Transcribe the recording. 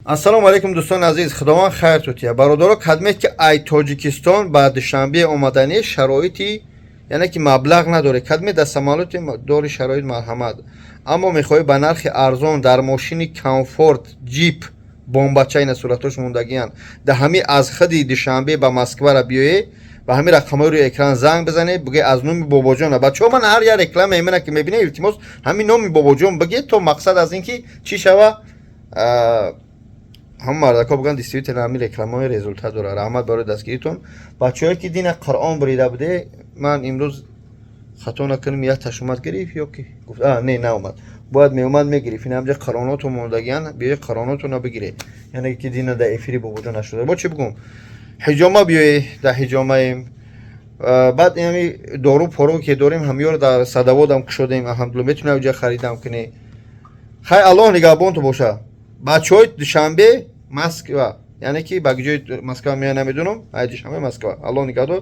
ассалому алайкум дӯстони азиз, худованд хайртон тия. Бародаро кадмед ки ай Тоҷикистон ба душанбе омадани шароити яъне ки маблағ надоре, кадмед дар самолоти дори шароит марҳамат, аммо мехоҳӣ ба нархи арзон дар мошини комфорт, ҷип, бомбача ина суратош мондагиянд, дар ҳамин аз хади душанбе ба Москвара биёе, ба ҳамин рақамҳои рӯи экран занг бизане, биге аз номи бобоҷона. Бачаҳо ман ҳар як реклама мемина ки мебинем, илтимос ҳамин номи бобоҷон бигед, то мақсад аз ин ки чӣ шава, ҳама мардако бигӯянд действительно ҳамин рекламаҳои результат дора. раҳмат барои дастгиритон. Бачаҳое ки дина Қуръон бирида буде, ман имрӯз хато накунем як ташумат гирифт ё ки гуфт не наомад, бояд меомад мегирифт. ин ҳамҷа қароноту мондагиян, биёи қаронотуна бигире, яъне ки дина дар эфири бобоҷон нашуда. бо чӣ бигӯм, ҳиҷома биёе, дар ҳиҷомаем, баъд ҳами дору пору ки дорем ҳамёро дар садоводам кушодем, алҳамдулилла метавонам ҷа харидам кунӣ. хай аллоҳ нигаҳбонту боша. бачаҳои душанбе Москва, яъне ки ба ҷои Москва меоям намедонам, ай душанбе Москва. аллоҳ нигаҳдор.